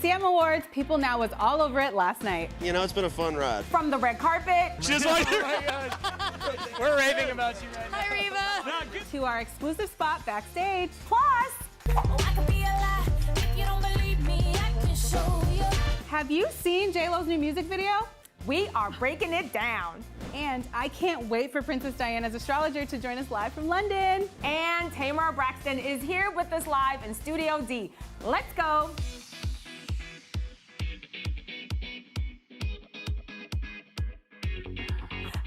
ACM Awards, People Now was all over it last night. You know, it's been a fun ride. From the red carpet. Just like, oh my God. We're raving about you right now. Hi, Reva. To our exclusive spot backstage. Plus, have you seen J-Lo's new music video? We are breaking it down. And I can't wait for Princess Diana's astrologer to join us live from London. And Tamar Braxton is here with us live in Studio D. Let's go.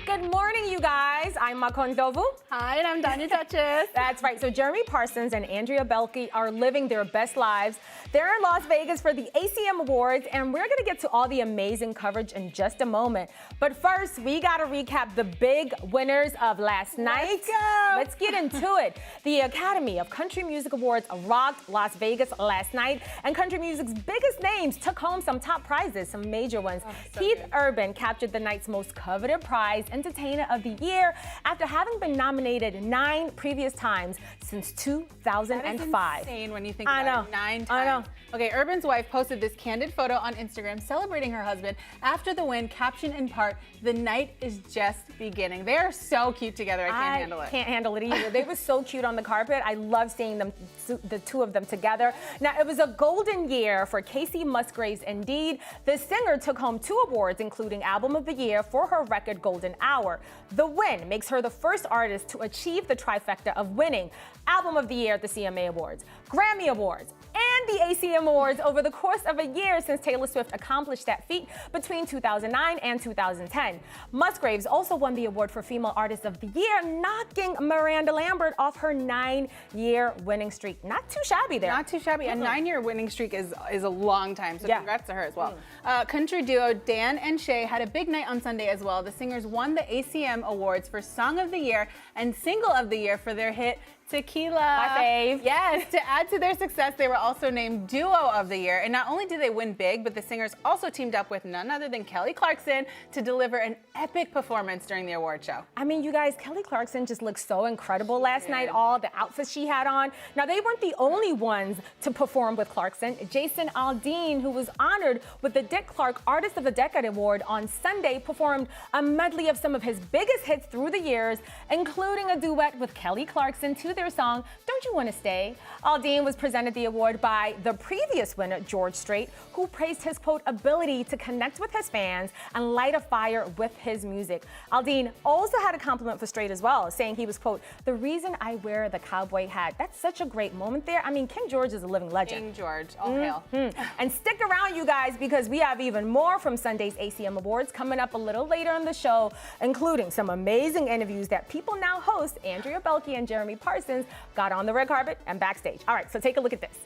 Good morning, you guys. I'm Makon Dovu. Hi, and I'm Danya Duchess. That's right. So Jeremy Parsons and Andrea Boehlke are living their best lives. They're in Las Vegas for the ACM Awards, and we're going to get to all the amazing coverage in just a moment. But first, we got to recap the big winners of last night. Let's go. Let's get into it. The Academy of Country Music Awards rocked Las Vegas last night, and country music's biggest names took home some top prizes, some major ones. Keith Urban captured the night's most coveted prize, Entertainer of the Year, after having been nominated 9 previous times since 2005. That is insane when you think about it. 9 times. I know. Okay, Urban's wife posted this candid photo on Instagram celebrating her husband after the win, captioned in part, "The night is just beginning." They are so cute together. I can't handle it. Can't handle it either. They were so cute on the carpet. I love seeing them, the two of them together. Now, it was a golden year for Casey Musgraves indeed. The singer took home 2 awards, including Album of the Year for her record Golden Hour. The win makes her the first artist to achieve the trifecta of winning Album of the Year at the CMA Awards, Grammy Awards, and the ACM Awards over the course of a year since Taylor Swift accomplished that feat between 2009 and 2010. Musgraves also won the award for Female Artist of the Year, knocking Miranda Lambert off her 9-year winning streak. Not too shabby there. Not too shabby. A 9-year winning streak is a long time, so congrats to her as well. Country duo Dan and Shay had a big night on Sunday as well. The singers won the ACM Awards for Song of the Year and Single of the Year for their hit Tequila. My fave. Yes, to add to their success, they were also named Duo of the Year. And not only did they win big, but the singers also teamed up with none other than Kelly Clarkson to deliver an epic performance during the award show. I mean, you guys, Kelly Clarkson just looked so incredible last night, all the outfits she had on. Now, they weren't the only ones to perform with Clarkson. Jason Aldean, who was honored with the Dick Clark Artist of the Decade Award on Sunday, performed a medley of some of his biggest hits through the years, including a duet with Kelly Clarkson to their song, Don't You Want to Stay? Aldean was presented the award by the previous winner, George Strait, who praised his, quote, ability to connect with his fans and light a fire with his music. Aldean also had a compliment for Strait as well, saying he was, quote, the reason I wear the cowboy hat. That's such a great moment there. I mean, King George is a living legend. King George, all hail. And stick around, you guys, because we have even more from Sunday's ACM Awards coming up a little later in the show, including some amazing interviews that People Now host Andrea Boehlke and Jeremy Parsons got on the red carpet and backstage. All right, so take a look at this.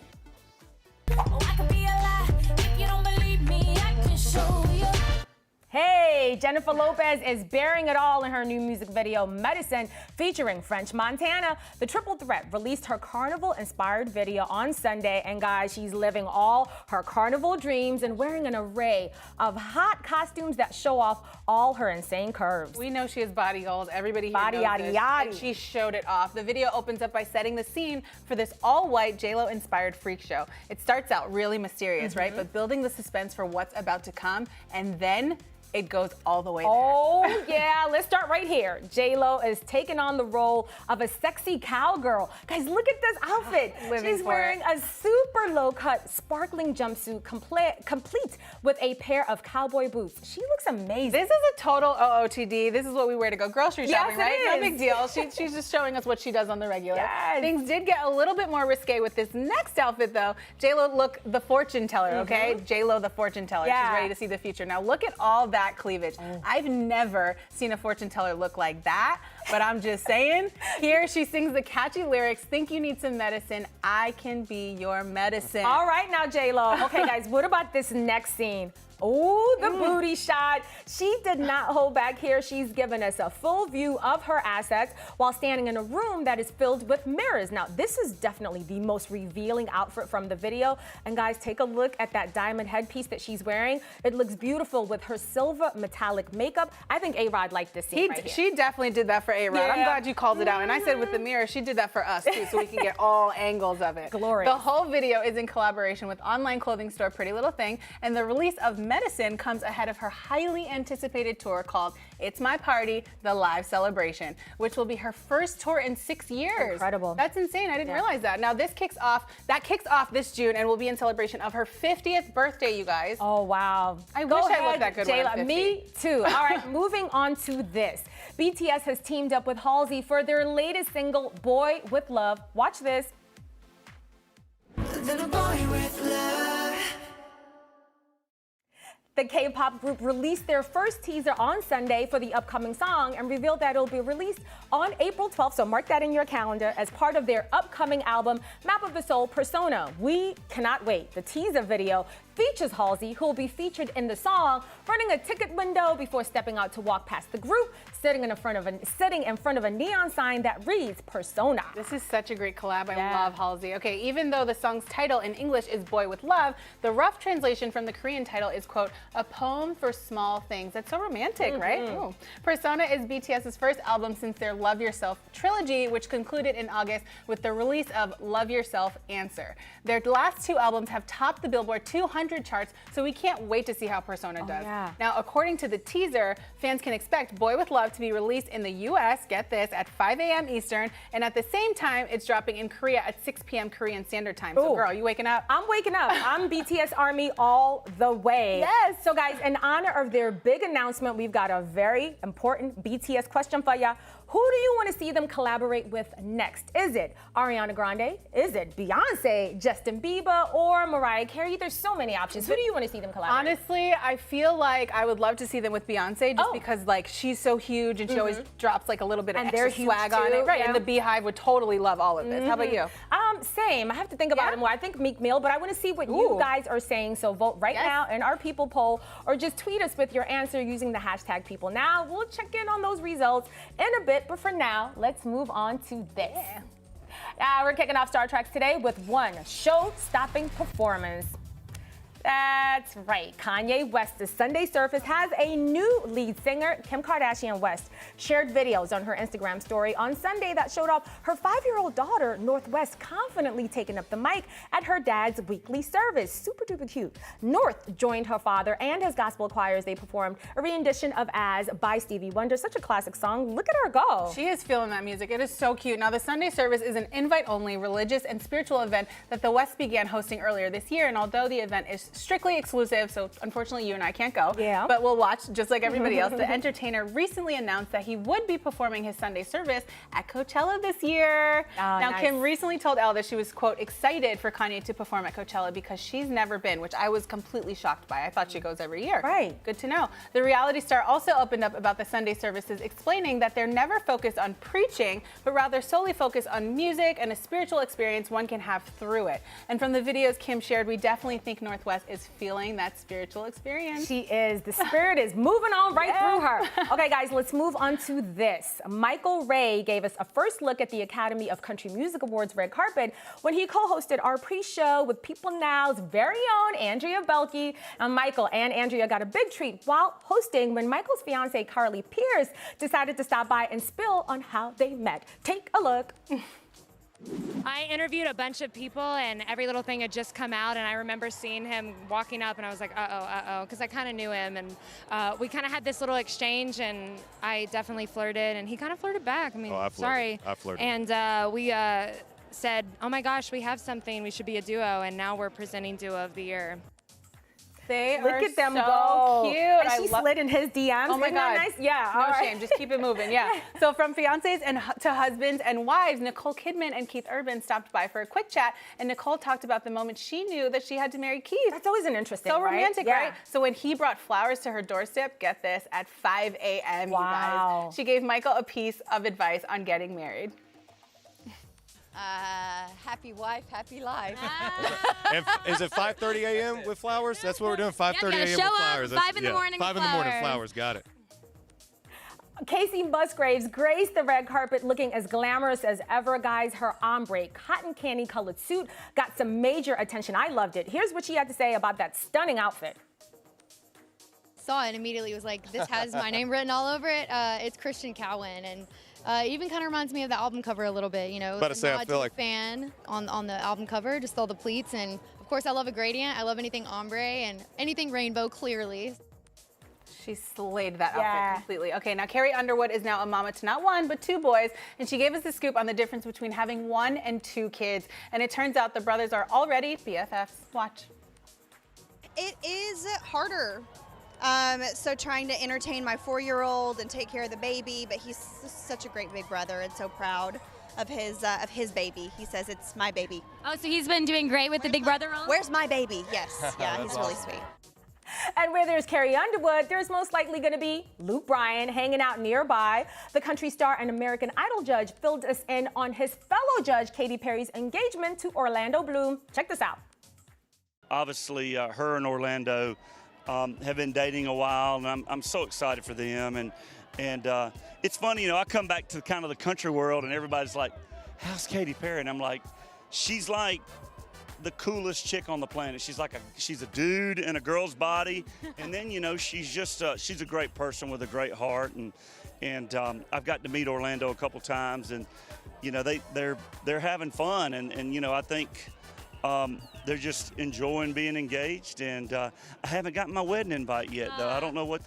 Hey, Jennifer Lopez is bearing it all in her new music video, Medicine, featuring French Montana. The triple threat released her carnival-inspired video on Sunday, and guys, she's living all her carnival dreams and wearing an array of hot costumes that show off all her insane curves. We know she is body gold. Everybody here Body knows yaddy this, yaddy. and she showed it off. The video opens up by setting the scene for this all-white J-Lo-inspired freak show. It starts out really mysterious, right? But building the suspense for what's about to come, and then it goes all the way there. Oh, yeah. Let's start right here. J-Lo is taking on the role of a sexy cowgirl. Guys, look at this outfit. She's wearing a super low-cut, sparkling jumpsuit, complete with a pair of cowboy boots. She looks amazing. This is a total OOTD. This is what we wear to go grocery shopping, right? Yes, it No is. big deal. She's just showing us what she does on the regular. Yes. Things did get a little bit more risque with this next outfit, though. J-Lo look the fortune teller, okay? J-Lo the fortune teller. Yeah. She's ready to see the future. Now look at all that cleavage. I've never seen a fortune teller look like that, but I'm just saying. Here she sings the catchy lyrics, think you need some medicine, I can be your medicine. All right now, J-Lo. Okay, guys, what about this next scene? Oh, the booty shot. She did not hold back here. She's given us a full view of her assets while standing in a room that is filled with mirrors. Now, this is definitely the most revealing outfit from the video. And guys, take a look at that diamond headpiece that she's wearing. It looks beautiful with her silver metallic makeup. I think A-Rod liked this scene right here. She definitely did that for A-Rod. Yeah. I'm glad you called it out. And I said with the mirror, she did that for us too, so we can get all angles of it. Glorious. The whole video is in collaboration with online clothing store Pretty Little Thing, and the release of Medicine comes ahead of her highly anticipated tour called It's My Party, The Live Celebration, which will be her first tour in 6 years. Incredible. That's insane. I didn't realize that. Now that kicks off this June and will be in celebration of her 50th birthday, you guys. Oh, wow. I wish I looked that good when I'm 50. Me too. All right, moving on to this. BTS has teamed up with Halsey for their latest single, Boy With Luv. Watch this. Little boy with love. The K-pop group released their first teaser on Sunday for the upcoming song and revealed that it'll be released on April 12th, so mark that in your calendar, as part of their upcoming album, Map of the Soul Persona. We cannot wait. The teaser video features Halsey, who will be featured in the song, running a ticket window before stepping out to walk past the group, sitting in front of a neon sign that reads Persona. This is such a great collab. I love Halsey. Okay, even though the song's title in English is Boy With Luv, the rough translation from the Korean title is, quote, a poem for small things. That's so romantic, right? Ooh. Persona is BTS's first album since their Love Yourself trilogy, which concluded in August with the release of Love Yourself Answer. Their last two albums have topped the Billboard 200 charts, so we can't wait to see how Persona does. Yeah. Now, according to the teaser, fans can expect Boy With Luv to be released in the US, get this, at 5 a.m. Eastern, and at the same time, it's dropping in Korea at 6 p.m. Korean Standard Time. So, girl, you waking up? I'm waking up. I'm BTS Army all the way. Yes. So, guys, in honor of their big announcement, we've got a very important BTS question for you. Who do you want to see them collaborate with next? Is it Ariana Grande? Is it Beyonce, Justin Bieber, or Mariah Carey? There's so many options. Who do you want to see them collaborate? Honestly, I feel like I would love to see them with Beyonce just because like she's so huge and she always drops like a little bit of extra swag on it. Right, and the Beehive would totally love all of this. How about you? Same. I have to think about it more. I think Meek Mill, but I want to see what you guys are saying. So vote right now in our People poll, or just tweet us with your answer using the hashtag PeopleNow. We'll check in on those results in a bit, but for now, let's move on to this. We're kicking off Star Treks today with one show-stopping performance. That's right. Kanye West's Sunday Service has a new lead singer. Kim Kardashian West shared videos on her Instagram story on Sunday that showed off her 5-year-old daughter, Northwest, confidently taking up the mic at her dad's weekly service. Super duper cute. North joined her father and his gospel choir as they performed a rendition of As by Stevie Wonder. Such a classic song. Look at her go. She is feeling that music. It is so cute. Now, the Sunday Service is an invite-only religious and spiritual event that the West began hosting earlier this year. And although the event is strictly exclusive, so unfortunately you and I can't go, but we'll watch just like everybody else. The entertainer recently announced that he would be performing his Sunday service at Coachella this year. Now, Kim recently told Elle that she was, quote, excited for Kanye to perform at Coachella because she's never been, which I was completely shocked by. I thought she goes every year. Right. Good to know. The reality star also opened up about the Sunday services, explaining that they're never focused on preaching, but rather solely focused on music and a spiritual experience one can have through it. And from the videos Kim shared, we definitely think Northwest is feeling that spiritual experience. She is. The spirit is moving on right through her. Okay, guys, let's move on to this. Michael Ray gave us a first look at the Academy of Country Music Awards red carpet when he co-hosted our pre-show with People Now's very own Andrea Boehlke. And Michael and Andrea got a big treat while hosting when Michael's fiance Carly Pierce decided to stop by and spill on how they met. Take a look. I interviewed a bunch of people and every little thing had just come out, and I remember seeing him walking up and I was like, uh-oh, because I kind of knew him, and we kind of had this little exchange, and I definitely flirted and he kind of flirted back. I mean, I flirted. sorry. I flirted. And we said, oh my gosh, we have something, we should be a duo, and now we're presenting Duo of the Year. They Look are at them so go. cute. And she slid in his DMs. Oh my Isn't that God. nice? Yeah. No all right. shame. Just keep it moving. Yeah. So from fiancés and to husbands and wives, Nicole Kidman and Keith Urban stopped by for a quick chat, and Nicole talked about the moment she knew that she had to marry Keith. That's always an interesting, So romantic, right? right? So when he brought flowers to her doorstep, get this, at 5 a.m., you Wow. guys, she gave Michael a piece of advice on getting married. Happy wife, happy life. And is it 5:30 a.m. with flowers? That's what we're doing, 5:30 a.m. with flowers. 5 in the morning 5 in the morning, flowers, got it. Casey Musgraves graced the red carpet looking as glamorous as ever, guys. Her ombre cotton candy colored suit got some major attention. I loved it. Here's what she had to say about that stunning outfit. Saw it and immediately was like, this has my name written all over it. It's Christian Cowan, and even kind of reminds me of the album cover a little bit, you know. About to say, I feel like fan on the album cover, just all the pleats, and of course I love a gradient. I love anything ombre and anything rainbow, clearly. She slayed that outfit completely. Okay, now Carrie Underwood is now a mama to not one, but 2 boys, and she gave us the scoop on the difference between having 1 and 2 kids. And it turns out the brothers are already BFFs. Watch. It is harder. So trying to entertain my 4-year-old and take care of the baby, but he's such a great big brother and so proud of his baby. He says it's my baby. Oh, so he's been doing great with the big brother role? Where's my baby? Yes, yeah, he's really sweet. And where there's Carrie Underwood, there's most likely going to be Luke Bryan hanging out nearby. The country star and American Idol judge filled us in on his fellow judge Katy Perry's engagement to Orlando Bloom. Check this out. Obviously, her and Orlando have been dating a while, and I'm so excited for them. And it's funny, you know, I come back to kind of the country world, and everybody's like, "How's Katy Perry?" And I'm like, she's like the coolest chick on the planet. She's a dude in a girl's body, and then, you know, she's a great person with a great heart. And I've got to meet Orlando a couple times, and you know, they're having fun, and you know, I think they're just enjoying being engaged. And I haven't gotten my wedding invite yet, though. I don't know what.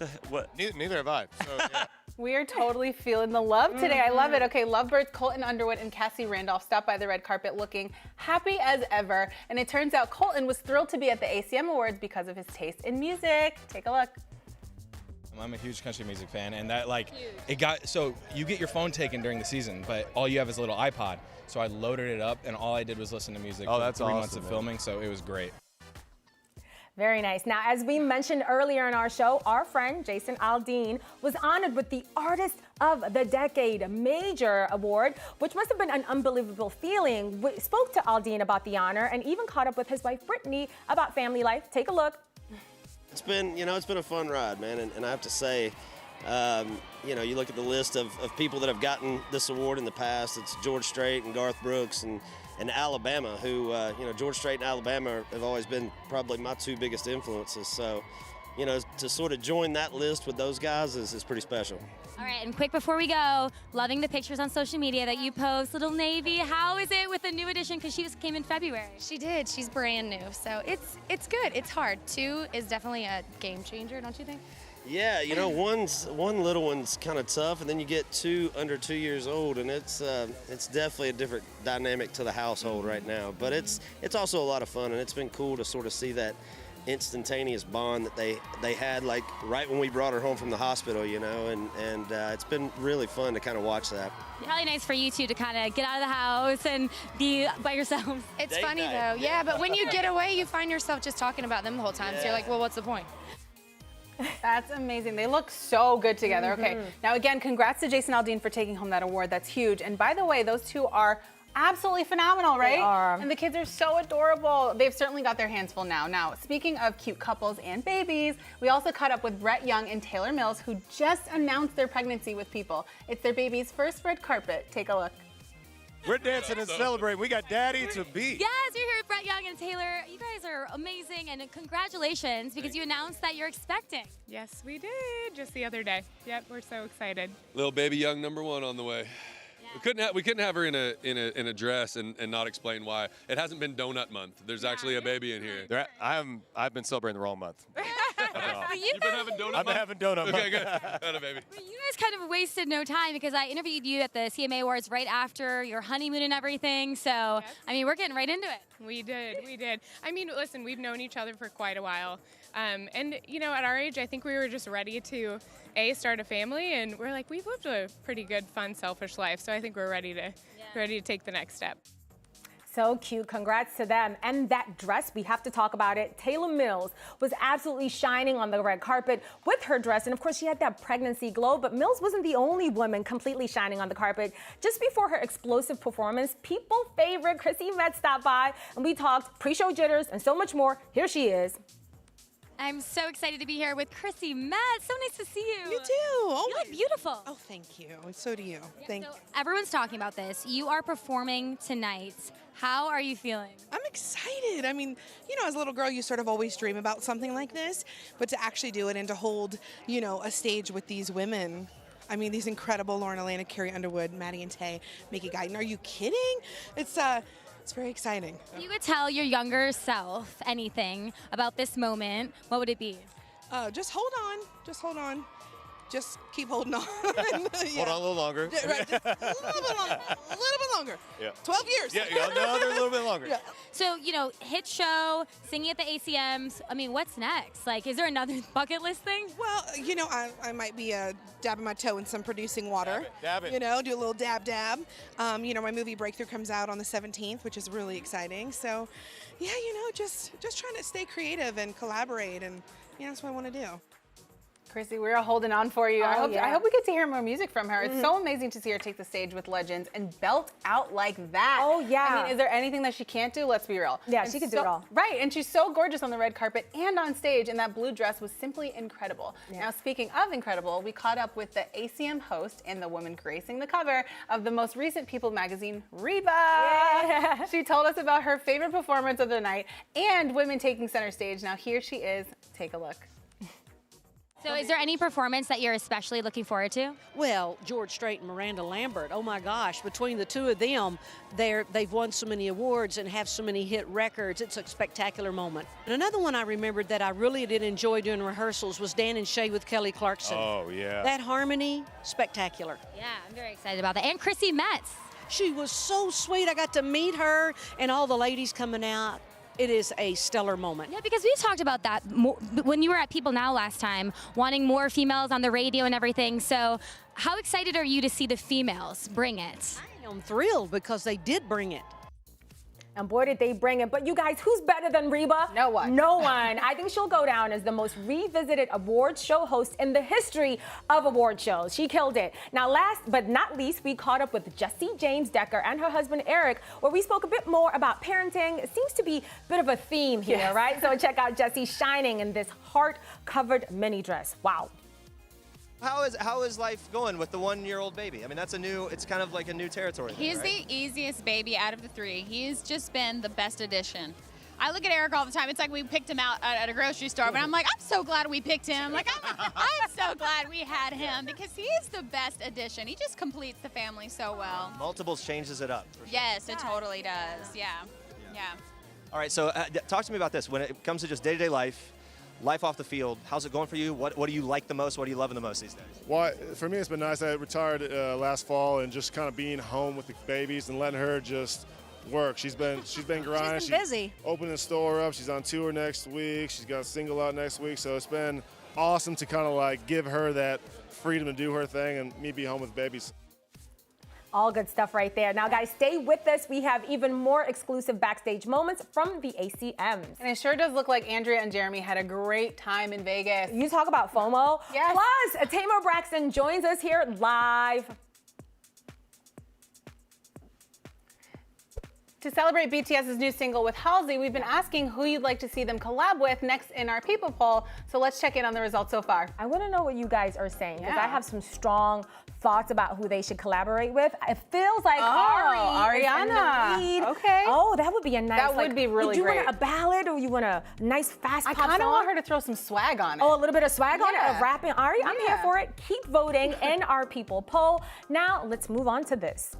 Neither have I. So, yeah. We are totally feeling the love today. I love it. Okay, lovebirds Colton Underwood and Cassie Randolph stopped by the red carpet looking happy as ever. And it turns out Colton was thrilled to be at the ACM Awards because of his taste in music. Take a look. I'm a huge country music fan, and that so you get your phone taken during the season, but all you have is a little iPod. So I loaded it up, and all I did was listen to music for that's 3 months awesome, of filming, so it was great. Very nice. Now, as we mentioned earlier in our show, our friend Jason Aldean was honored with the Artist of the Decade major award, which must have been an unbelievable feeling. We spoke to Aldean about the honor and even caught up with his wife Brittany about family life. Take a look. It's been a fun ride, man, and I have to say, you know, you look at the list of people that have gotten this award in the past. It's George Strait and Garth Brooks and Alabama, who, you know, George Strait and Alabama have always been probably my 2 biggest influences. So, you know, to sort of join that list with those guys is pretty special. All right, and quick before we go, loving the pictures on social media that you post. Little Navy, how is it with the new edition? Because she came in February. She did. She's brand new, so it's good. It's hard. 2 is definitely a game changer, don't you think? Yeah, you know, one little one's kind of tough, and then you get 2 under 2 years old, and it's definitely a different dynamic to the household right now. But it's also a lot of fun, and it's been cool to sort of see that instantaneous bond that they had, like right when we brought her home from the hospital, you know, and it's been really fun to kind of watch that. Probably nice for you two to kind of get out of the house and be by yourselves. It's funny though, yeah, but when you get away, you find yourself just talking about them the whole time. So you're like, well, what's the point? That's amazing. They look so good together. Okay, now again, congrats to Jason Aldean for taking home that award. That's huge. And by the way, those 2 are absolutely phenomenal, right? They are. And the kids are so adorable. They've certainly got their hands full now. Now, speaking of cute couples and babies, we also caught up with Brett Young and Taylor Mills, who just announced their pregnancy with People. It's their baby's first red carpet. Take a look. We're dancing and celebrating. We got daddy to be. Yes, we're here with Brett Young and Taylor. You guys are amazing, and congratulations because you announced that you're expecting. Yes, we did just the other day. Yep, we're so excited. Little baby Young #1 on the way. Yeah. We couldn't have her in a dress and not explain why. It hasn't been donut month. There's actually a baby in here. I've been celebrating the wrong month. You've been having donut I've been having donut month. Okay, good. Got it, baby. Well, you guys kind of wasted no time because I interviewed you at the CMA Awards right after your honeymoon and everything. So, yes. I mean, we're getting right into it. We did. I mean, listen, we've known each other for quite a while. And, you know, at our age, I think we were just ready to, start a family. And we're like, we've lived a pretty good, fun, selfish life. So I think we're ready to take the next step. So cute. Congrats to them. And that dress, we have to talk about it. Taylor Mills was absolutely shining on the red carpet with her dress. And of course, she had that pregnancy glow, but Mills wasn't the only woman completely shining on the carpet. Just before her explosive performance, people favorite Chrissy Metz stopped by and we talked pre-show jitters and so much more. Here she is. I'm so excited to be here with Chrissy Metz. So nice to see you. You too. Oh, you look beautiful. Oh, thank you. So do you. Thank you. Everyone's talking about this. You are performing tonight. How are you feeling? I'm excited. I mean, you know, as a little girl, you sort of always dream about something like this, but to actually do it and to hold, you know, a stage with these women. I mean, these incredible Lauren Elena, Carrie Underwood, Maddie and Tay, Mickey Guyton. Are you kidding? It's very exciting. If you could tell your younger self anything about this moment, what would it be? Just hold on. Just hold on. Just keep holding on. Hold on a little longer. Yeah, right, just a little bit longer. A little bit longer. Yeah. 12 years. Yeah, another little bit longer. Yeah. So, you know, hit show, singing at the ACMs. I mean, what's next? Like, is there another bucket list thing? Well, you know, I might be dabbing my toe in some producing water. Dab it. You know, do a little dab. You know, my movie Breakthrough comes out on the 17th, which is really exciting. So, yeah, you know, just trying to stay creative and collaborate, and you know, that's what I want to do. Chrissy, we're holding on for you. I hope we get to hear more music from her. It's so amazing to see her take the stage with legends and belt out like that. Oh, yeah. I mean, is there anything that she can't do? Let's be real. Yeah, she can do it all. Right, and she's so gorgeous on the red carpet and on stage, and that blue dress was simply incredible. Yeah. Now, speaking of incredible, we caught up with the ACM host and the woman gracing the cover of the most recent People magazine, Reba. Yeah. She told us about her favorite performance of the night and women taking center stage. Now, here she is. Take a look. So is there any performance that you're especially looking forward to? Well, George Strait and Miranda Lambert, oh my gosh, between the two of them, they've won so many awards and have so many hit records. It's a spectacular moment. And another one I remembered that I really did enjoy doing rehearsals was Dan and Shay with Kelly Clarkson. Oh, yeah. That harmony, spectacular. Yeah, I'm very excited about that. And Chrissy Metz. She was so sweet. I got to meet her and all the ladies coming out. It is a stellar moment. Yeah, because we talked about that when you were at People Now last time, wanting more females on the radio and everything. So how excited are you to see the females bring it? I am thrilled because they did bring it. And boy, did they bring it. But you guys, who's better than Reba? No one. No one. I think she'll go down as the most revisited awards show host in the history of award shows. She killed it. Now, last but not least, we caught up with Jessie James Decker and her husband, Eric, where we spoke a bit more about parenting. It seems to be a bit of a theme here, right? So check out Jessie shining in this heart-covered mini dress. Wow. How is life going with the 1-year-old baby? I mean, it's kind of like a new territory. He's right? the easiest baby out of the three. He's just been the best addition. I look at Eric all the time. It's like we picked him out at a grocery store, but I'm like, I'm so glad we picked him. Like, I'm so glad we had him because he is the best addition. He just completes the family so well. Multiples changes it up. For sure. Yes, it totally does. Yeah. All right, so talk to me about this. When it comes to just day-to-day life off the field, how's it going for you? What do you like the most? What are you loving the most these days? Well, for me, it's been nice. I retired last fall and just kind of being home with the babies and letting her just work. She's been grinding. She's been busy. Opening the store up. She's on tour next week. She's got a single out next week. So it's been awesome to kind of like give her that freedom to do her thing and me be home with babies. All good stuff right there. Now, guys, stay with us. We have even more exclusive backstage moments from the ACMs. And it sure does look like Andrea and Jeremy had a great time in Vegas. You talk about FOMO. Yes. Plus, Tamar Braxton joins us here live. To celebrate BTS's new single with Halsey, we've been asking who you'd like to see them collab with next in our People poll. So let's check in on the results so far. I want to know what you guys are saying because Yeah. I have some strong thoughts about who they should collaborate with. It feels like Ariana. Ariana. Is in the lead. Okay. Oh, that would be a nice. That would be really would you great. want a ballad or you want a nice fast I pop kind of song? want her to throw some swag on it. Oh, a little bit of swag on it, Yeah. of rapping. Ari, I'm here Yeah. for it. Keep voting in our People poll. Now, let's move on to this.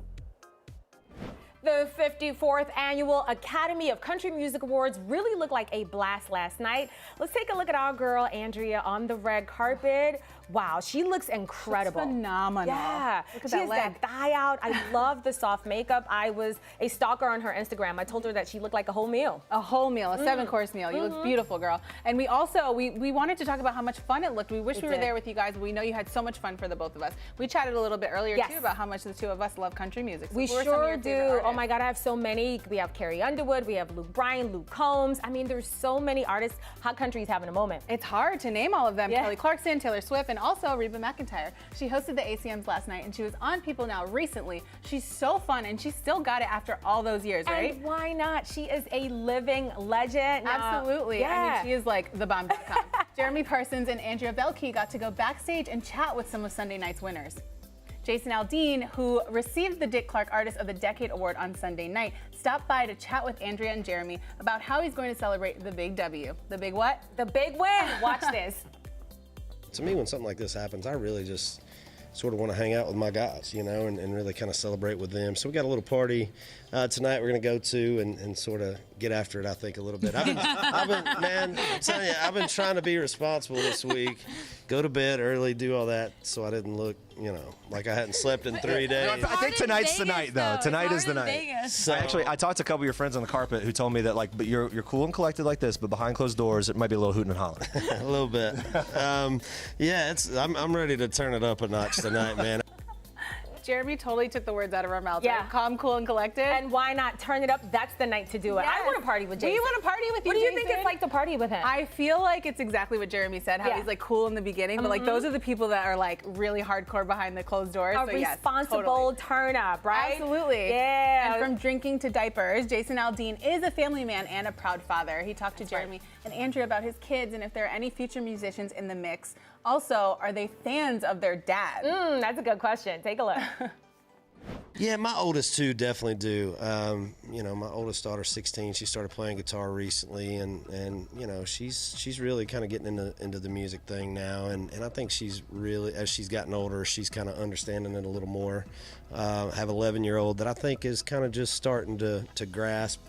The 54th Annual Academy of Country Music Awards really looked like a blast last night. Let's take a look at our girl, Andrea, on the red carpet. Wow, she looks incredible. Looks phenomenal. Yeah, Look at she that has leg. that thigh out. I love the soft makeup. I was a stalker on her Instagram. I told her that she looked like a whole meal. A whole meal, a 7-course meal. You look beautiful, girl. And we also, we wanted to talk about how much fun it looked. We wish we were there with you guys. We know you had so much fun for the both of us. We chatted a little bit earlier, too, about how much the two of us love country music. So We who are some of sure your do. favorite artists? Oh my God, I have so many. We have Carrie Underwood, we have Luke Bryan, Luke Combs. I mean, there's so many artists. Hot Country's having a moment. It's hard to name all of them. Yeah. Kelly Clarkson, Taylor Swift, and also Reba McEntire. She hosted the ACMs last night, and she was on People Now recently. She's so fun, and she still got it after all those years, right? And why not? She is a living legend. Absolutely. Yeah. I mean, she is like the bomb.com. Jeremy Parsons and Andrea Boehlke got to go backstage and chat with some of Sunday night's winners. Jason Aldean, who received the Dick Clark Artist of the Decade Award on Sunday night, stopped by to chat with Andrea and Jeremy about how he's going to celebrate the big W. The big what? The big win. Watch this. To me, when something like this happens, I really just sort of want to hang out with my guys, you know, and really kind of celebrate with them. So we got a little party tonight we're going to go to and sort of get after it, I think, a little bit. Man, I'm telling you, I've been trying to be responsible this week, go to bed early, do all that, so I didn't look, you know, like I hadn't slept in 3 days. I think tonight's the night, though. Tonight is the night. So, Actually, I talked to a couple of your friends on the carpet who told me that, like, but you're cool and collected like this, but behind closed doors, it might be a little hooting and hollering. a little bit. Yeah, I'm ready to turn it up a notch tonight, man. Jeremy totally took the words out of our mouths. Yeah. Right? Calm, cool, and collected. And why not turn it up? That's the night to do it. Yes. I want to party with Jason. We want to party with you, What do you Jason. think it's like to party with him? I feel like it's exactly what Jeremy said, how he's like cool in the beginning, but like those are the people that are like really hardcore behind the closed doors. A so yes, responsible totally. turn up, right? Absolutely. Yeah. And from drinking to diapers, Jason Aldean is a family man and a proud father. He talked to Jeremy and Andrea about his kids and if there are any future musicians in the mix. Also, are they fans of their dad? That's a good question. Take a look. Yeah, my oldest two definitely do. You know, my oldest daughter's 16. She started playing guitar recently, and you know, she's really kind of getting into the music thing now. And I think she's really, as she's gotten older, she's kind of understanding it a little more. I have an 11-year-old that I think is kind of just starting to grasp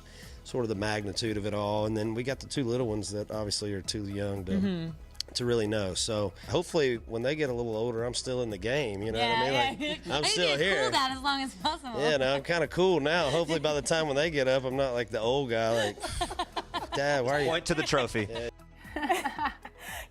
sort of the magnitude of it all. And then we got the two little ones that obviously are too young to really know. So hopefully when they get a little older, I'm still in the game, you know what I mean? Like, I'm still here. Cool that as long as possible. Yeah, no, I'm kind of cool now. Hopefully by the time when they get up, I'm not like the old guy, like, Dad, why are you? Point to the trophy.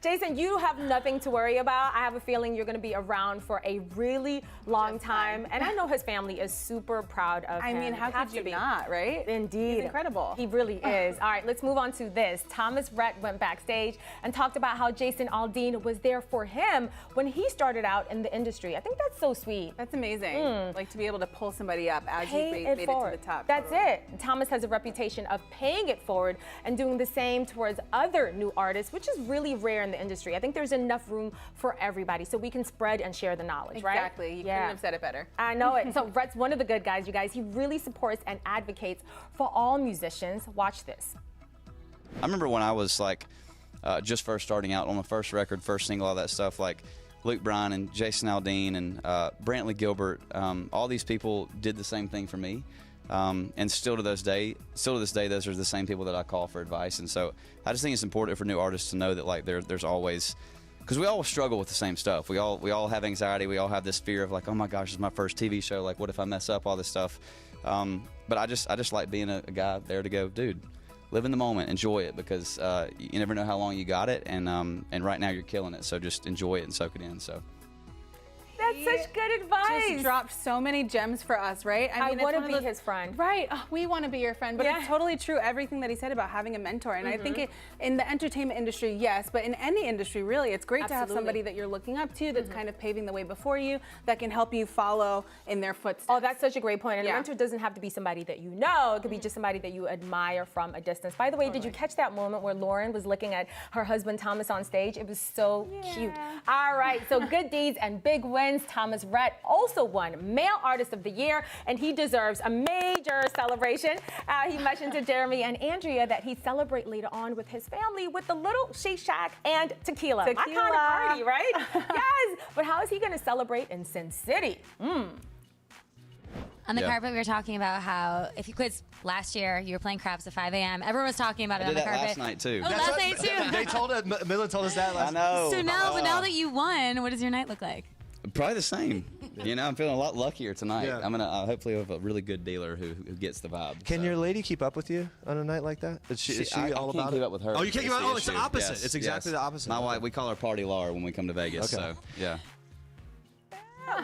Jason, you have nothing to worry about. I have a feeling you're going to be around for a really long time. And I know his family is super proud of him. I mean, how could you not, right? Indeed. He's incredible. He really is. All right, let's move on to this. Thomas Rhett went backstage and talked about how Jason Aldean was there for him when he started out in the industry. I think that's so sweet. That's amazing. Like to be able to pull somebody up as you made it to the top. That's it. Thomas has a reputation of paying it forward and doing the same towards other new artists, which is really rare in the industry. I think there's enough room for everybody so we can spread and share the knowledge, right? Exactly. You couldn't have said it better. I know it. So Rhett's one of the good guys, you guys. He really supports and advocates for all musicians. Watch this. I remember when I was like just first starting out on the first record, first single, all that stuff, like Luke Bryan and Jason Aldean and Brantley Gilbert, all these people did the same thing for me. And still to this day, those are the same people that I call for advice. And so I just think it's important for new artists to know that like there's always, because we all struggle with the same stuff. We all have anxiety. We all have this fear of like, oh my gosh, this is my first TV show. Like, what if I mess up all this stuff? But I just like being a guy there to go, dude, live in the moment, enjoy it, because you never know how long you got it. And right now you're killing it. So just enjoy it and soak it in. So. That's such good advice. Just dropped so many gems for us, right? I want to be his friend. Right. Oh, we want to be your friend. But it's totally true, everything that he said about having a mentor. And I think in the entertainment industry, yes, but in any industry, really, it's great to have somebody that you're looking up to that's kind of paving the way before you, that can help you follow in their footsteps. Oh, that's such a great point. And a mentor doesn't have to be somebody that you know. It could be just somebody that you admire from a distance. By the way, did you catch that moment where Lauren was looking at her husband Thomas on stage? It was so cute. All right, so good deeds and big wins. Thomas Rhett also won Male Artist of the Year, and he deserves a major celebration. He mentioned to Jeremy and Andrea that he'd celebrate later on with his family with a little Shake Shack and tequila. My kind of party, right? Yes, but how is he going to celebrate in Sin City? On the carpet, we were talking about how if you quit last year, you were playing craps at 5 a.m. Everyone was talking about it on the carpet. Last night too. Oh, last night too. They told us, Mila told us that last night. I know. So now, but now that you won, what does your night look like? Probably the same. You know, I'm feeling a lot luckier tonight. Yeah. I'm gonna hopefully have a really good dealer who gets the vibe. Can your lady keep up with you on a night like that? Is she I all can't about keep it? up with her. Oh, you can't keep up. Oh, it's the issue. opposite. Yes, It's exactly yes. the opposite. My wife, we call her Party Laura when we come to Vegas. Okay. So yeah.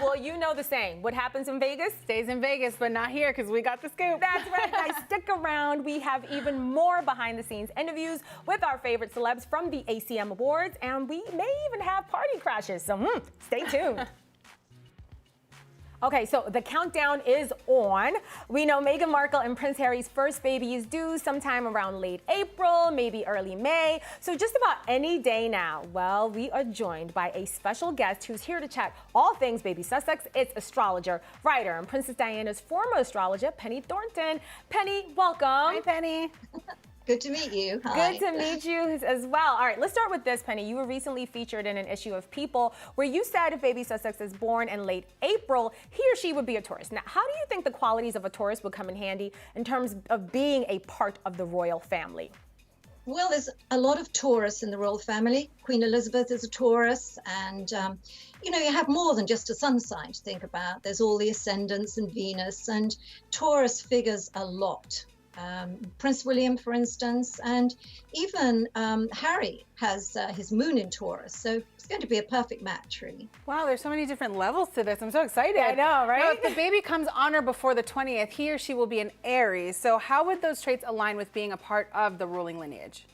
Well, you know the saying. What happens in Vegas stays in Vegas, but not here because we got the scoop. That's right, guys. Stick around. We have even more behind-the-scenes interviews with our favorite celebs from the ACM Awards, and we may even have party crashes. So stay tuned. Okay, so the countdown is on. We know Meghan Markle and Prince Harry's first baby is due sometime around late April, maybe early May. So just about any day now. Well, we are joined by a special guest who's here to chat all things baby Sussex. It's astrologer, writer, and Princess Diana's former astrologer, Penny Thornton. Penny, welcome. Hi, Penny. Good to meet you. Hi. Good to meet you as well. All right, let's start with this, Penny. You were recently featured in an issue of People where you said if baby Sussex is born in late April, he or she would be a Taurus. Now, how do you think the qualities of a Taurus would come in handy in terms of being a part of the royal family? Well, there's a lot of Taurus in the royal family. Queen Elizabeth is a Taurus, and you know, you have more than just a sun sign to think about. There's all the ascendants and Venus, and Taurus figures a lot. Prince William, for instance, and even Harry has his moon in Taurus, so it's going to be a perfect match, really. Wow, there's so many different levels to this. I'm so excited. I know, right? Now, if the baby comes on or before the 20th, he or she will be an Aries. So how would those traits align with being a part of the ruling lineage?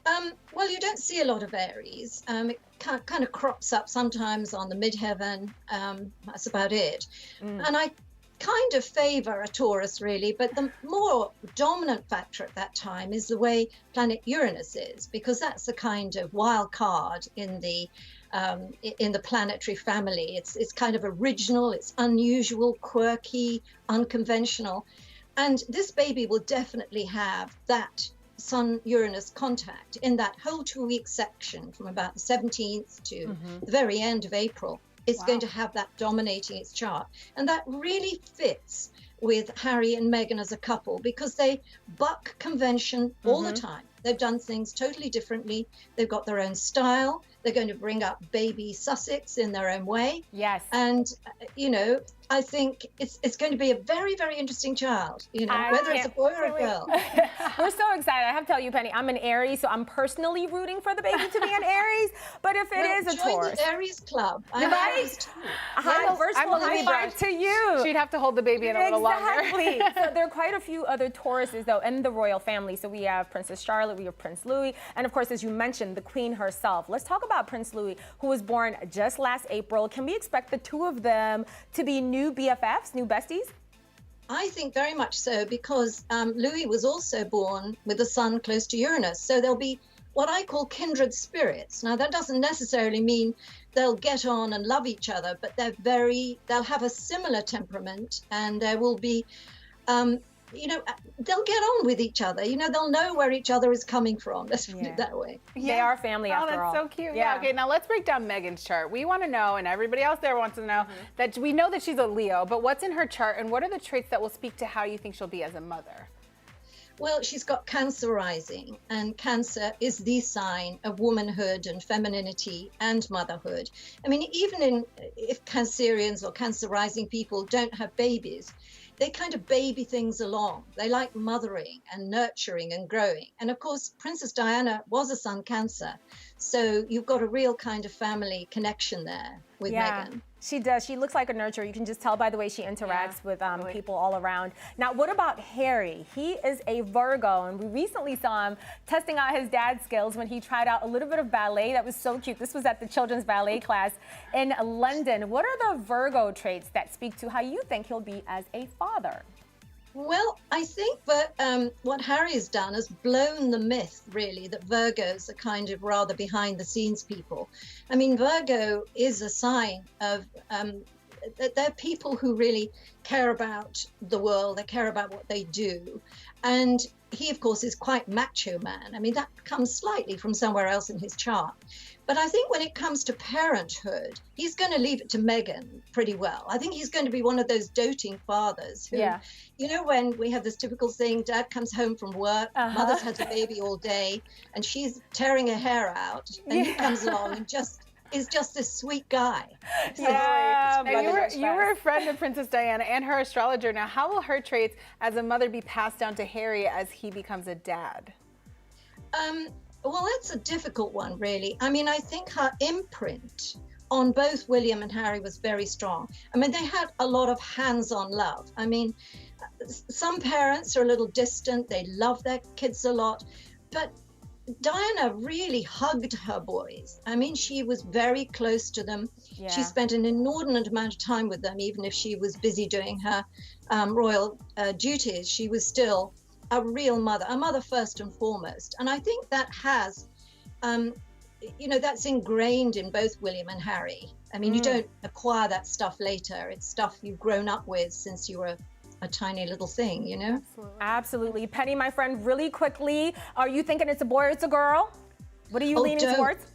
Well, you don't see a lot of Aries. It kind of crops up sometimes on the midheaven. That's about it. And I kind of favor a Taurus, really, but the more dominant factor at that time is the way planet Uranus is, because that's the kind of wild card in the planetary family. It's kind of original, it's unusual, quirky, unconventional, and this baby will definitely have that Sun-Uranus contact in that whole 2-week section from about the 17th to the very end of April. It's going to have that dominating its chart. And that really fits with Harry and Meghan as a couple because they buck convention all the time. They've done things totally differently. They've got their own style. They're going to bring up baby Sussex in their own way. Yes. And, you know, I think it's going to be a very, very interesting child, you know, whether it's a boy or a girl. We're so excited. I have to tell you, Penny, I'm an Aries, so I'm personally rooting for the baby to be an Aries. But if it is a Taurus. Join the Aries club. I'm Aries too. High five to you. She'd have to hold the baby in a little longer. Exactly. So there are quite a few other Tauruses, though, in the royal family. So we have Princess Charlotte, we have Prince Louis, and of course, as you mentioned, the Queen herself. Let's talk about Prince Louis, who was born just last April. Can we expect the two of them to be new BFFs, new besties? I think very much so, because Louis was also born with the sun close to Uranus. So there'll be what I call kindred spirits. Now, that doesn't necessarily mean they'll get on and love each other, but they'll have a similar temperament, and there will be, you know, they'll get on with each other. You know, they'll know where each other is coming from. Let's put it that way. They are family after all. Oh, that's so cute. Yeah. Okay, now let's break down Meghan's chart. We want to know, and everybody else there wants to know, that we know that she's a Leo, but what's in her chart, and what are the traits that will speak to how you think she'll be as a mother? Well, she's got Cancer rising, and Cancer is the sign of womanhood and femininity and motherhood. I mean, even if Cancerians or Cancer rising people don't have babies, they kind of baby things along. They like mothering and nurturing and growing. And of course, Princess Diana was a Sun Cancer. So you've got a real kind of family connection there with Meghan. She does. She looks like a nurturer. You can just tell by the way she interacts with people all around. Now, what about Harry? He is a Virgo, and we recently saw him testing out his dad's skills when he tried out a little bit of ballet. That was so cute. This was at the children's ballet class in London. What are the Virgo traits that speak to how you think he'll be as a father? Well, I think that what Harry has done has blown the myth, really, that Virgos are kind of rather behind-the-scenes people. I mean, Virgo is a sign of that they're people who really care about the world, they care about what they do. And he, of course, is quite macho man. I mean, that comes slightly from somewhere else in his chart. But I think when it comes to parenthood, he's going to leave it to Meghan pretty well. I think he's going to be one of those doting fathers who, you know, when we have this typical thing, dad comes home from work, mother's had a baby all day, and she's tearing her hair out, and he comes along and is just this sweet guy. Yeah, but you were a friend of Princess Diana and her astrologer. Now, how will her traits as a mother be passed down to Harry as he becomes a dad? Well, that's a difficult one, really. I mean, I think her imprint on both William and Harry was very strong. I mean, they had a lot of hands-on love. I mean, some parents are a little distant. They love their kids a lot, but Diana really hugged her boys. I mean, she was very close to them. Yeah. She spent an inordinate amount of time with them, even if she was busy doing her royal duties. She was still a real mother, a mother first and foremost. And I think that has, that's ingrained in both William and Harry. I mean, you don't acquire that stuff later. It's stuff you've grown up with since you were a tiny little thing, you know? Absolutely. Penny, my friend, really quickly, are you thinking it's a boy or it's a girl? What are you leaning towards?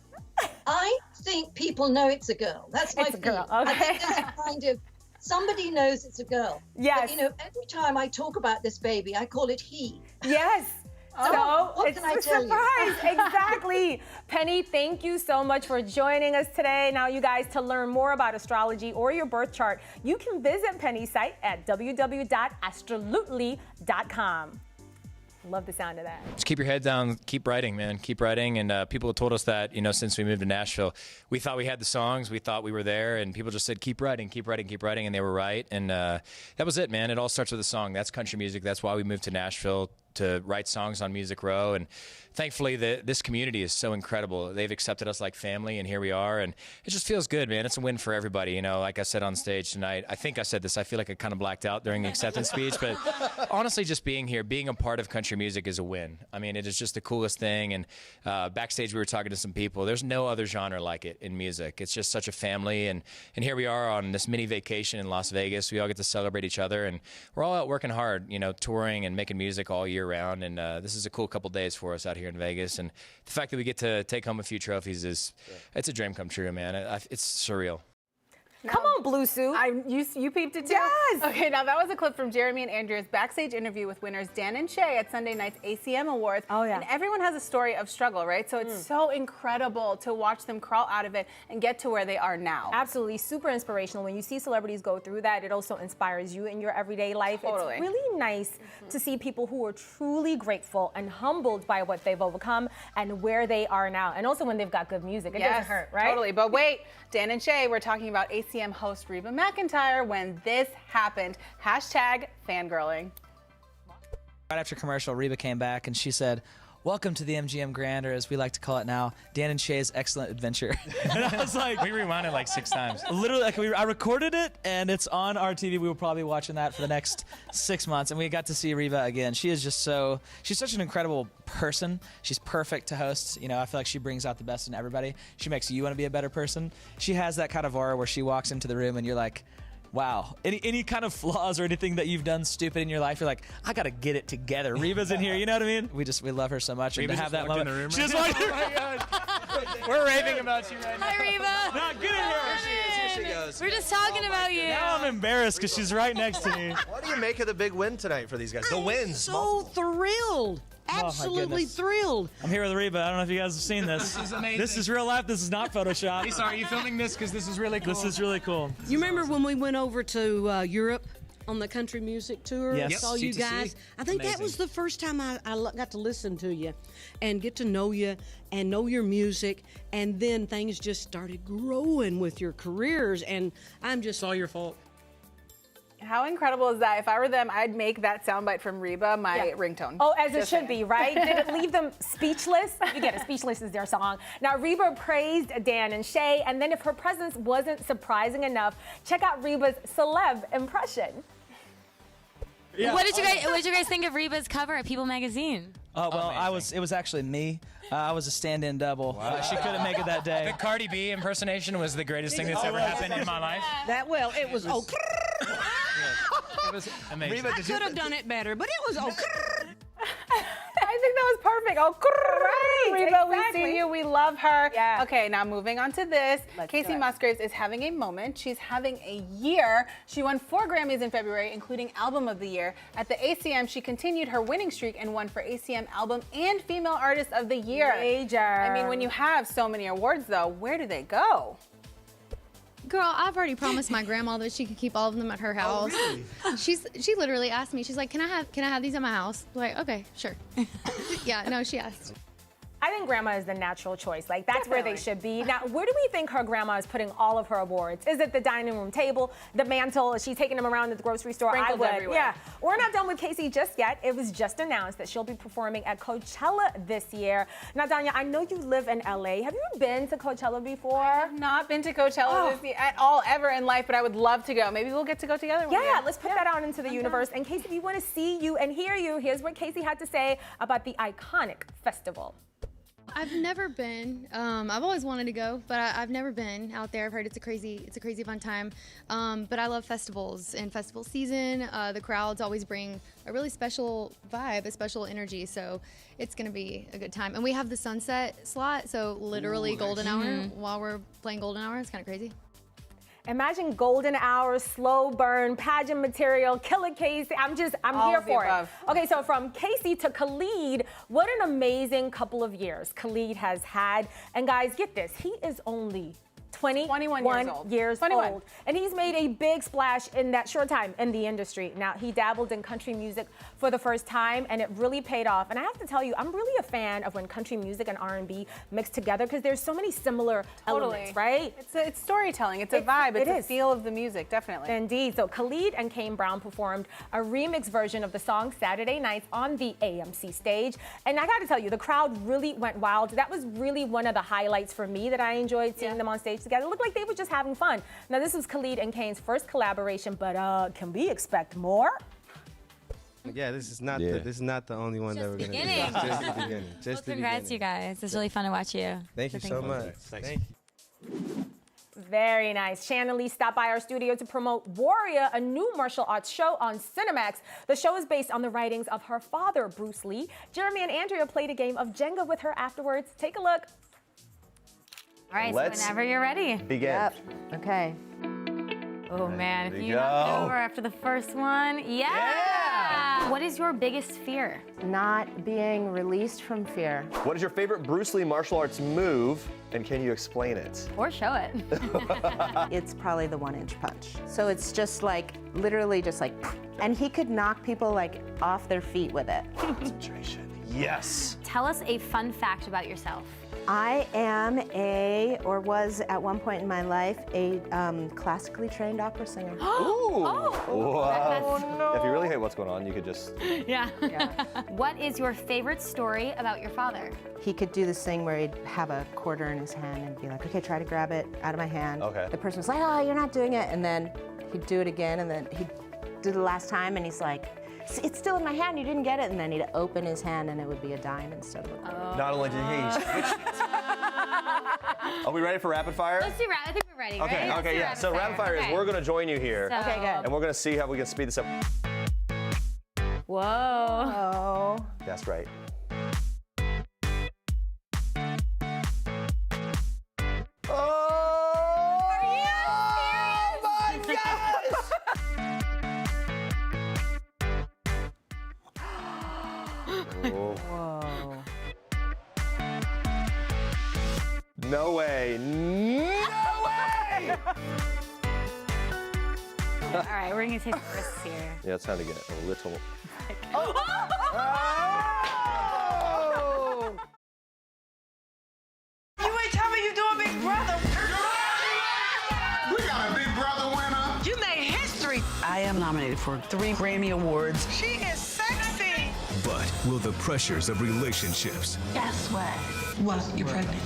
I think people know it's a girl. That's my It's a girl, feeling. okay. I think there's a kind of, somebody knows it's a girl. Yes. But, every time I talk about this baby, I call it he. Yes. So, what it's can I a tell you? surprise. Exactly. Penny, thank you so much for joining us today. Now, you guys, to learn more about astrology or your birth chart, you can visit Penny's site at www.astrolutely.com. Love the sound of that. Just keep your head down, keep writing, man, keep writing. And people have told us that, since we moved to Nashville, we thought we had the songs, we thought we were there, and people just said, keep writing, keep writing, keep writing, and they were right. And that was it, man. It all starts with a song. That's country music. That's why we moved to Nashville, to write songs on Music Row. And thankfully, this community is so incredible. They've accepted us like family, and here we are. And it just feels good, man. It's a win for everybody. Like I said on stage tonight, I think I said this. I feel like I kind of blacked out during the acceptance speech. But honestly, just being here, being a part of country music is a win. I mean, it is just the coolest thing. And backstage, we were talking to some people. There's no other genre like it in music. It's just such a family. And here we are on this mini vacation in Las Vegas. We all get to celebrate each other. And we're all out working hard, touring and making music all year round. And this is a cool couple days for us out here in Vegas. And the fact that we get to take home a few trophies it's a dream come true, man. It's surreal. Come on, Blue Suit. You peeped it too? Yes. Okay, now that was a clip from Jeremy and Andrea's backstage interview with winners Dan and Shay at Sunday night's ACM Awards. Oh, yeah. And everyone has a story of struggle, right? So it's so incredible to watch them crawl out of it and get to where they are now. Absolutely, super inspirational. When you see celebrities go through that, it also inspires you in your everyday life. Totally. It's really nice to see people who are truly grateful and humbled by what they've overcome and where they are now. And also when they've got good music, it doesn't hurt, right? Totally, but wait, Dan and Shay, we're talking about ACM host Reba McEntire when this happened. Hashtag fangirling. Right after commercial, Reba came back and she said, "Welcome to the MGM Grand, or as we like to call it now, Dan and Shay's Excellent Adventure." And I was like, we rewound it like 6 times. Literally, I recorded it, and it's on our TV. We will probably be watching that for the next 6 months, and we got to see Reba again. She is just she's such an incredible person. She's perfect to host. I feel like she brings out the best in everybody. She makes you want to be a better person. She has that kind of aura where she walks into the room and you're like, wow. Any kind of flaws or anything that you've done stupid in your life, you're like, I gotta get it together. Reba's in here, you know what I mean? We love her so much. Reba and to have that moment. in the room. She just walked in. Oh my God. We're raving about you right now. Hi, Reba. Nah, get in here. Here she goes. We're just talking about you. Now I'm embarrassed because she's right next to me. What do you make of the big win tonight for these guys? The wins. So thrilled. Absolutely thrilled. I'm here with Reba. I don't know if you guys have seen this. This is amazing. This is real life. This is not Photoshop. Lisa, are you filming this? Because this is really cool. This is really cool. You remember when we went over to Europe on the country music tour? Yes. Saw you C2C. guys. I think that was the first time I got to listen to you and get to know you and know your music. And then things just started growing with your careers. And I'm just... It's all your fault. How incredible is that? If I were them, I'd make that soundbite from Reba my ringtone. Oh, as it Just should saying. be, right? Did it leave them speechless? You get it, Speechless is their song. Now, Reba praised Dan and Shay, and then if her presence wasn't surprising enough, check out Reba's celeb impression. Yeah. What did you guys think of Reba's cover at People magazine? Oh, well, it was actually me. I was a stand-in double. Wow. She couldn't make it that day. The Cardi B impersonation was the greatest thing that's ever happened in my life. It was okay. It was amazing. I could have done it better, but it was okay. I think that was perfect. Oh, right. Reba, we see you. We love her. Yeah. Okay, now moving on to this. Casey Musgraves is having a moment. She's having a year. She won 4 Grammys in February, including Album of the Year. At the ACM, she continued her winning streak and won for ACM Album and Female Artist of the Year. Major. I mean, when you have so many awards, though, where do they go? Girl, I've already promised my grandma that she could keep all of them at her house. Oh, really? She literally asked me. She's like, "Can I have these at my house?" I'm like, okay, sure. Yeah, no, she asked. I think grandma is the natural choice. Like, that's where they should be. Now, where do we think her grandma is putting all of her awards? Is it the dining room table, the mantle? Is she taking them around at the grocery store? Sprinkled everywhere. Yeah. We're not done with Casey just yet. It was just announced that she'll be performing at Coachella this year. Now, Danya, I know you live in LA. Have you been to Coachella before? I have not been to Coachella this year at all, ever in life, but I would love to go. Maybe we'll get to go together. Yeah, let's put that out into the universe. And Casey, if you want to see you and hear you, here's what Casey had to say about the iconic festival. I've never been. I've always wanted to go, but I've never been out there. I've heard it's a crazy fun time. But I love festivals and festival season. The crowds always bring a really special vibe, a special energy. So it's gonna be a good time. And we have the sunset slot, so literally golden hour while we're playing golden hour. It's kind of crazy. Imagine golden hour, slow burn, pageant material, Killer Casey. I'm here for it. Okay, so from Casey to Khalid, what an amazing couple of years Khalid has had. And guys, get this, he is only 21 years old. And he's made a big splash in that short time in the industry. Now, he dabbled in country music for the first time, and it really paid off. And I have to tell you, I'm really a fan of when country music and R&B mix together, because there's so many similar elements, right? It's storytelling. It's a vibe. It's a feel of the music, definitely. Indeed. So Khalid and Kane Brown performed a remix version of the song Saturday Nights on the AMC stage. And I got to tell you, the crowd really went wild. That was really one of the highlights for me that I enjoyed seeing them on stage together. It looked like they were just having fun. Now, this was Khalid and Kane's first collaboration, but can we expect more? Yeah, this is not the only one that we're gonna do. Beginning. Just the beginning. Just the Congrats, beginning. you guys. It's really fun to watch you. Thank you so much. Thank you. Very nice. Shannon Lee stopped by our studio to promote Warrior, a new martial arts show on Cinemax. The show is based on the writings of her father, Bruce Lee. Jeremy and Andrea played a game of Jenga with her afterwards. Take a look. All right, so whenever you're ready. Begin. Yep. Okay. Oh man, if you knock it over after the first one, yeah! What is your biggest fear? Not being released from fear. What is your favorite Bruce Lee martial arts move, and can you explain it? Or show it. It's probably the 1-inch punch. So it's just like, literally just like, and he could knock people like off their feet with it. Concentration. Yes. Tell us a fun fact about yourself. I am or was at one point in my life, a classically trained opera singer. Ooh. Wow. If you really hate what's going on, you could just... Yeah. What is your favorite story about your father? He could do this thing where he'd have a quarter in his hand and be like, okay, try to grab it out of my hand. Okay. The person was like, oh, you're not doing it. And then he'd do it again, and then he'd do the last time, and he's like, it's still in my hand, you didn't get it. And then he'd open his hand and it would be a dime instead of a quarter. Not only did he switch. Are we ready for rapid fire? Let's do rapid. I think we're ready, Okay, right? okay, yeah. So rapid fire is we're going to join you here. So, okay, good. And we're going to see how we can speed this up. Whoa. That's right. Whoa. No way. No way! All right, we're gonna take the risks here. Yeah, it's time to get a little. Oh! You ain't tell me you doing Big Brother. We got a Big Brother winner. You made history. I am nominated for 3 Grammy Awards. She is sexy. But will the pressures of relationships? Guess what? What? You're pregnant.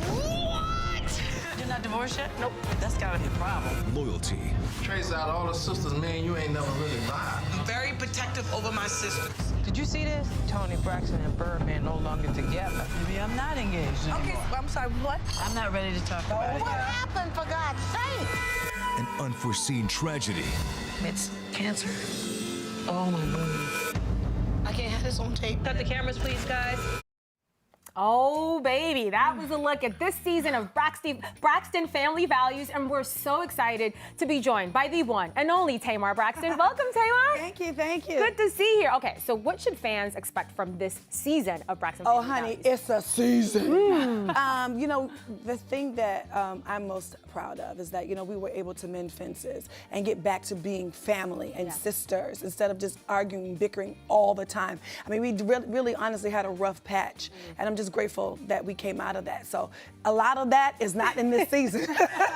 What? You're not divorced yet? Nope. That's gotta be a problem. Loyalty. Trace out all the sisters, man, you ain't never really lied. I'm very protective over my sisters. Did you see this? Tony Braxton and Birdman no longer together. Maybe I'm not engaged anymore. Okay, I'm sorry, what? I'm not ready to talk about it. What happened, for God's sake? An unforeseen tragedy. It's cancer. Oh, my goodness. I can't have this on tape. Cut the cameras, please, guys. Oh, baby, that was a look at this season of Braxton Family Values, and we're so excited to be joined by the one and only Tamar Braxton. Welcome, Tamar. Thank you, thank you. Good to see you here. Okay, so what should fans expect from this season of Braxton Family Values? Values? It's a season. You know, the thing that I'm most proud of is that, you know, we were able to mend fences and get back to being family and sisters instead of just arguing, bickering all the time. I mean, we really honestly had a rough patch, and I'm just grateful that we came out of that. So a lot of that is not in this season.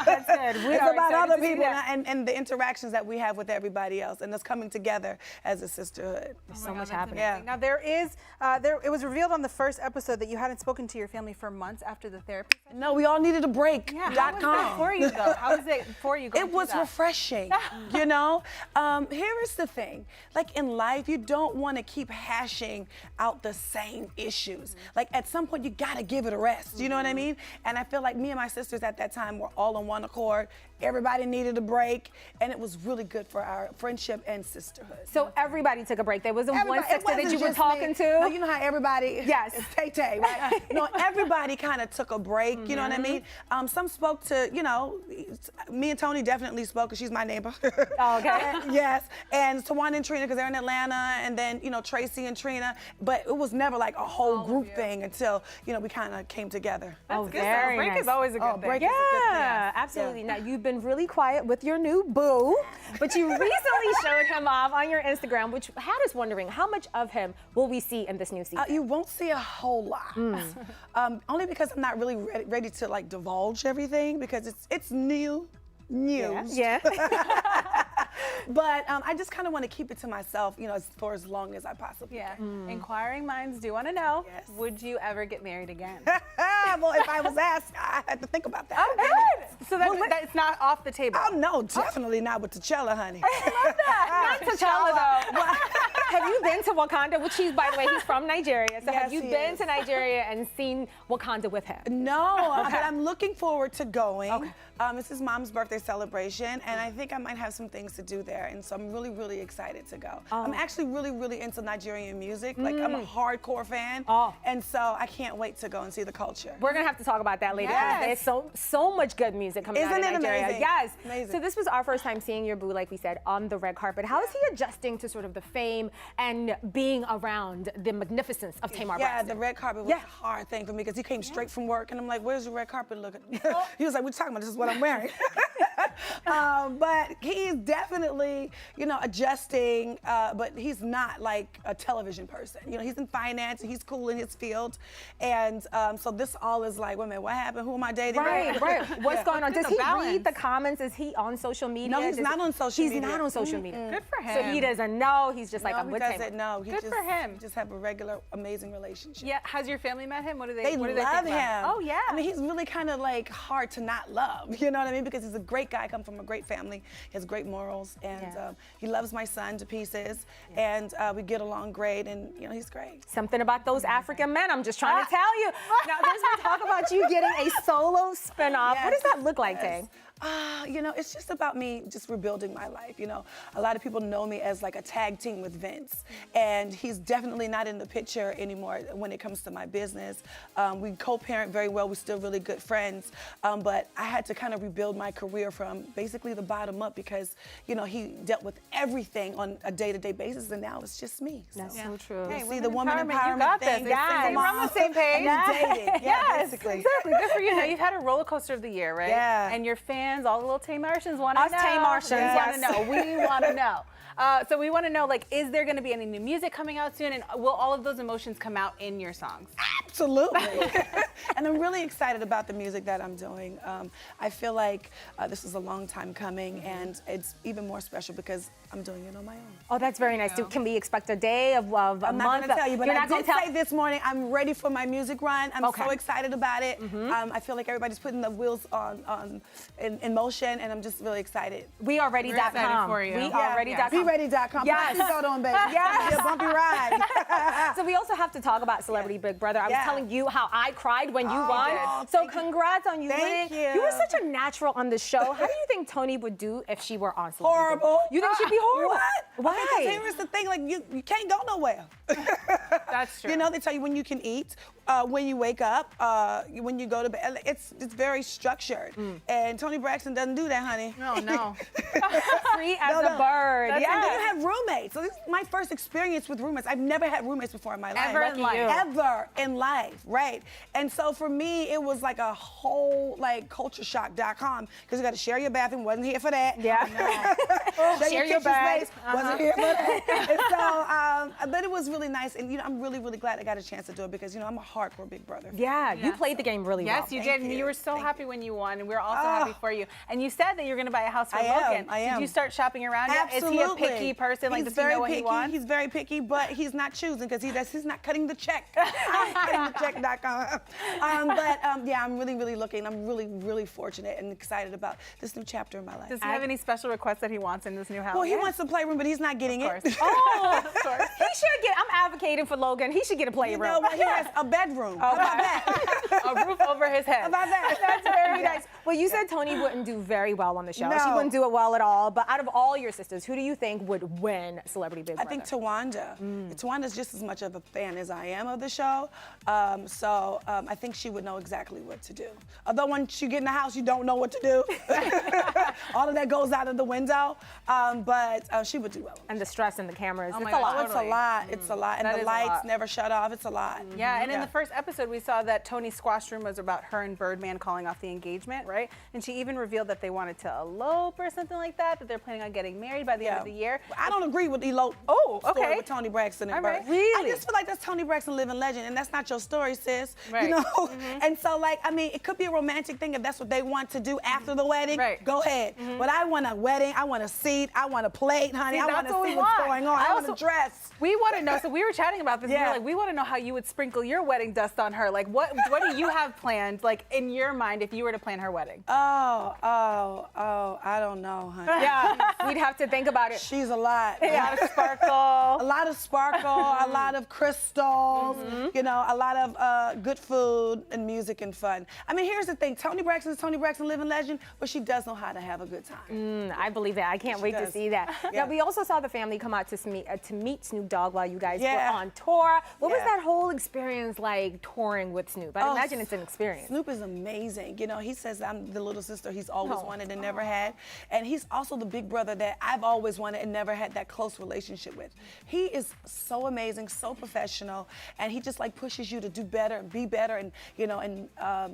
That's good. It's about other people and the interactions that we have with everybody else, and us coming together as a sisterhood. There's so much happening. Yeah. Now it was revealed on the first episode that you hadn't spoken to your family for months after the therapy session. No, we all needed a break. Yeah, how was that for you though? How was it for you? It was refreshing, you know? Here is the thing. Like in life, you don't want to keep hashing out the same issues. Like at some point, you got to give it a rest. You know what I mean? And I feel like me and my sisters at that time were all on one accord. Everybody needed a break, and it was really good for our friendship and sisterhood. So everybody took a break. There wasn't one sister that you were talking me. to? No, you know how everybody, yes, it's Tay-Tay, right? No, everybody kind of took a break, you know what I mean? Some spoke to, you know, me and Tony definitely spoke, because she's my neighbor. Oh, okay. Yes, and Tawana and Trina, because they're in Atlanta, and then, you know, Tracy and Trina, but it was never like a whole group thing until, you know, we kind of came together. That's good. Very break nice. is always a good thing. Break is a good thing. Yeah, absolutely. Now, you've been really quiet with your new boo, but you recently showed him off on your Instagram, which had us wondering how much of him will we see in this new season? You won't see a whole lot. Only because I'm not really ready to like divulge everything, because it's new news. Yeah. But I just kind of want to keep it to myself, you know, for as long as I possibly can. Inquiring minds do want to know, would you ever get married again? Well, if I was asked, I had to think about that. Oh, good. So that's not off the table. Oh, no, definitely not with T'Challa, honey. I love that. Not T'Challa, though. Have you been to Wakanda? Which he's, by the way, he's from Nigeria. So have you been to Nigeria and seen Wakanda with him? No, but I'm looking forward to going. Okay. It's his mom's birthday celebration, and I think I might have some things to do there, and so I'm really, really excited to go. I'm actually really, really into Nigerian music. Like, I'm a hardcore fan, and so I can't wait to go and see the culture. We're gonna have to talk about that later. There's so much good music coming out of Nigeria. Amazing? Yes. Amazing. So this was our first time seeing your boo, like we said, on the red carpet. How is he adjusting to sort of the fame and being around the magnificence of Tamar Braxton? Yeah, the red carpet was a hard thing for me, because he came straight from work, and I'm like, where's your red carpet looking? He was like, what are you talking about? This is what I'm wearing. But he's definitely, you know, adjusting, but he's not like a television person. You know, he's in finance, and he's cool in his field. And so this all is like, wait a minute, what happened? Who am I dating? Right. What's going on? Does he read the comments? Is he on social media? No, he's not on social media. He's not on social media. Good for him. So he doesn't know. He's just like, I'm with Tamar. He doesn't know. Good for him. We just have a regular, amazing relationship. Yeah. Has your family met him? What do they? They what do love they think him. Oh yeah. I mean, he's really kind of like hard to not love. You know what I mean? Because he's a great guy, comes from a great family. He has great morals, and he loves my son to pieces. And we get along great, and you know, he's great. Something about those African men, I'm just trying to tell you. Now, there's been talk about you getting a solo spinoff. What does that look like, Tay? You know, it's just about me just rebuilding my life. You know, a lot of people know me as like a tag team with Vince, and he's definitely not in the picture anymore when it comes to my business. We co-parent very well. We're still really good friends, but I had to kind of rebuild my career from basically the bottom up, because, you know, he dealt with everything on a day-to-day basis, and now it's just me. So. That's so true. Hey, see the woman empowerment you got thing. This. Yes. We're on the same page. Dating. Yes, basically. exactly. Good for you. Now, you've had a roller coaster of the year, right? Yeah. And your fans, all the little Tamartians want to know. Us Tamartians, want to know. We want to know. So we want to know, like, is there going to be any new music coming out soon? And will all of those emotions come out in your songs? Absolutely. And I'm really excited about the music that I'm doing. I feel like this is a long time coming, and it's even more special because I'm doing it on my own. Oh, that's very nice. Can we expect a day of a month? I'm not going to tell you, but You're I not did gonna say this morning I'm ready for my music run. I'm so excited about it. I feel like everybody's putting the wheels in motion, and I'm just really excited. WeAreReady.com. WeAreReady.com. BeReady.com. Yes. Go on, baby. Yes. Be a bumpy ride. So we also have to talk about Celebrity Big Brother. I was telling you how I cried when you won. So congrats on you winning. Thank you. You were such a natural on the show. How do you think Tony would do if she were on Celebrity Horrible. Big? You think she'd be horrible? What? Why? Because here's the thing, like you can't go nowhere. That's true. You know, they tell you when you can eat, when you wake up, when you go to bed. It's very structured. And Tony Braxton doesn't do that, honey. No. Free as a bird. And then you have roommates. So this is my first experience with roommates. I've never had roommates before in my life. Ever in life. Ever in in life, right? And so for me, it was like a whole like cultureshock.com because you got to share your bathroom. Wasn't here for that. Yeah. Share your bag. Wasn't here for that. And so, but it was really nice, and I'm really, really glad I got a chance to do it because I'm a hardcore Big Brother. Yeah, you played the game really well. Yes, you did, and you were so happy when you won, and we were also happy for you. And you said that you're going to buy a house for Logan. I am. Did you start shopping around yet? Absolutely. Is he a picky person? Like, does he know what he wants? He's very picky, but he's not choosing because he's not cutting the check. I'm cutting the check.com. Yeah, I'm really, really looking. I'm really, really fortunate and excited about this new chapter in my life. Does he have any special requests that he wants in this new house? Well, he wants a playroom, but he's not getting it. Oh, of course. He should get. I'm advocating for Logan. He should get a playroom. You know what? He has a bedroom. How about that? A roof over his head. How about that? That's very nice. Well, you said Toni wouldn't do very well on the show. No. She wouldn't do it well at all. But out of all your sisters, who do you think would win Celebrity Big Brother? I think Tawanda. Tawanda's just as much of a fan as I am of the show. So I think she would know exactly what to do. Although once you get in the house, you don't know what to do. All of that goes out of the window. But she would do well. And the stress and the cameras. It's a lot. It's a lot. It's a lot. And That the is a lights lot. never shut off. It's a lot. Yeah, and in the first episode, we saw that Toni's squash rumors about her and Birdman calling off the engagement, right? And she even revealed that they wanted to elope or something like that they're planning on getting married by the end of the year. I don't agree with elope story with Toni Braxton and Bird. Really? I just feel like that's Toni Braxton living legend, and that's not your story, sis. Right. You know? And so, like, I mean, it could be a romantic thing if that's what they want to do after the wedding. Go ahead. But I want a wedding. I want a seat. I want a plate, honey. I want to see what's going on. I want a dress. We want to know. So we were chatting about this. Yeah. We were like, we want to know how you would sprinkle your wedding dust on her. Like, what do you have planned, like, in your mind, if you were to plan her wedding? I don't know, honey. Yeah, we'd have to think about it. She's a lot. A lot of sparkle. A lot of sparkle, a lot of crystals, a lot of good food and music and fun. I mean, here's the thing. Toni Braxton is Toni Braxton, living legend, but she does know how to have a good time. I believe that. I can't wait to see that. Now, we also saw the family come out to meet Snoop Dogg while you guys were on tour. What was that whole experience like touring with Snoop? I imagine it's an experience. Snoop is amazing. He says I'm the little sister he's always wanted and never had. And he's also the big brother that I've always wanted and never had that close relationship with. He is so amazing, so professional, and he just like pushes you to do better and be better and,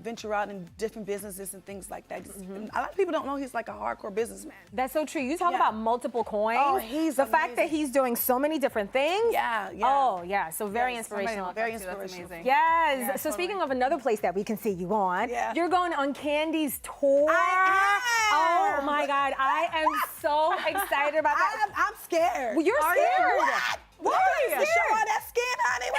venture out in different businesses and things like that. A lot of people don't know he's like a hardcore businessman. That's so true. You talk about multiple coins. Oh, he's the fact that he's doing so many different things. Yeah. Oh, yeah. So very inspirational. Very inspirational. Amazing. Yes. Yeah, so totally. speaking of another place that we can see you on, you're going on Candy's tour. I am. Oh my God, I am so excited about that. I'm scared. Well, you're scared. What? Show all that skin, honey.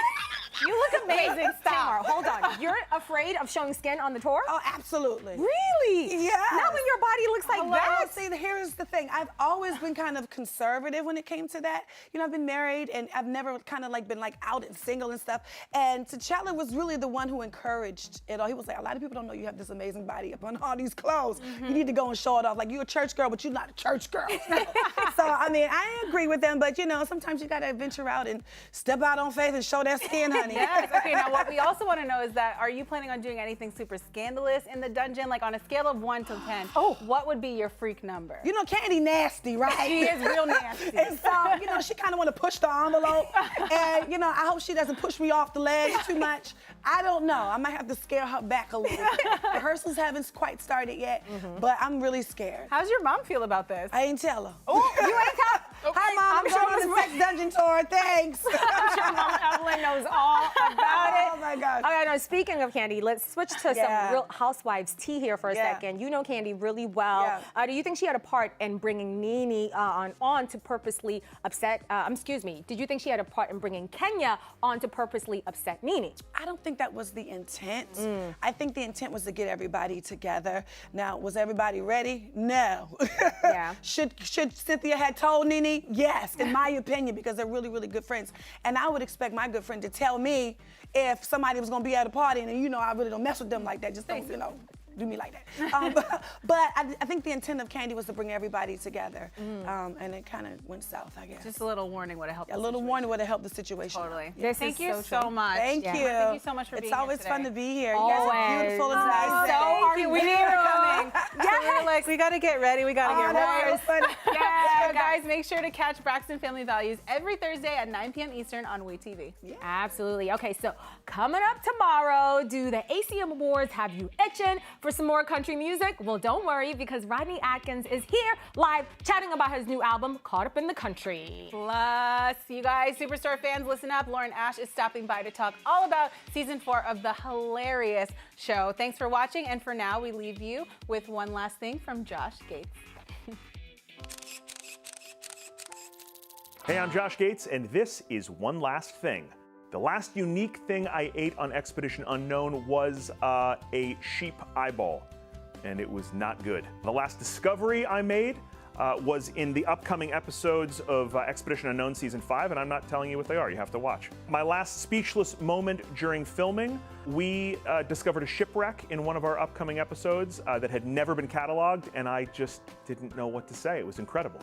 You look amazing. Tamar, hold on. You're afraid of showing skin on the tour? Oh, absolutely. Really? Yeah. Not when your body looks like that. See, here's the thing. I've always been kind of conservative when it came to that. I've been married and I've never kind of like been like out and single and stuff. And T'Challa was really the one who encouraged it all. He was like, a lot of people don't know you have this amazing body up on all these clothes. You need to go and show it off. Like, you're a church girl, but you're not a church girl. So, I mean, I agree with them, but sometimes you got to venture out and step out on faith and show that skin, honey. Yes. Okay, now what we also want to know is that, are you planning on doing anything super scandalous in the dungeon? Like, on a scale of 1 to 10, what would be your freak number? Candy nasty, right? She is real nasty. And so, she kind of want to push the envelope. And, I hope she doesn't push me off the ledge too much. I don't know. I might have to scare her back a little bit. Rehearsals haven't quite started yet, but I'm really scared. How's your mom feel about this? I ain't tell her. Oh, you ain't tell her? Hi, Mom. I'm going on the sex dungeon tour. Thanks. I'm sure Mama Evelyn knows all about it. Oh, my gosh. All right, now, speaking of Candy, let's switch to some Real Housewives tea here for a second. You know Candy really well. Do you think she had a part in bringing Nene on to purposely upset, did you think she had a part in bringing Kenya on to purposely upset Nene? I don't think that was the intent. I think the intent was to get everybody together. Now, was everybody ready? No. Should Cynthia have told Nene? Yes, in my opinion, because they're really, really good friends. And I would expect my good friend to tell me if somebody was going to be at a party and, I really don't mess with them like that. Just don't, do me like that. But I think the intent of Candy was to bring everybody together. And it kind of went south, I guess. Just a little warning would have helped. A little warning would have helped the situation. Totally. Thank you so much. Thank you. Thank you so much for being here. It's always fun to be here. Always. You guys are beautiful and nice. Thank you. We knew you were coming. So we were like, we got to get ready. We got to get ready. That was fun. Yes. So guys, make sure to catch Braxton Family Values every Thursday at 9 p.m. Eastern on WeTV. Yeah. Absolutely. Okay, so coming up tomorrow, do the ACM Awards have you itching for some more country music? Well, don't worry, because Rodney Atkins is here live chatting about his new album, Caught Up in the Country. Plus, you guys, Superstore fans, listen up. Lauren Ash is stopping by to talk all about season 4 of the hilarious show. Thanks for watching, and for now, we leave you with one last thing from Josh Gates. Hey, I'm Josh Gates, and this is One Last Thing. The last unique thing I ate on Expedition Unknown was a sheep eyeball, and it was not good. The last discovery I made was in the upcoming episodes of Expedition Unknown Season 5, and I'm not telling you what they are. You have to watch. My last speechless moment during filming, we discovered a shipwreck in one of our upcoming episodes that had never been cataloged, and I just didn't know what to say. It was incredible.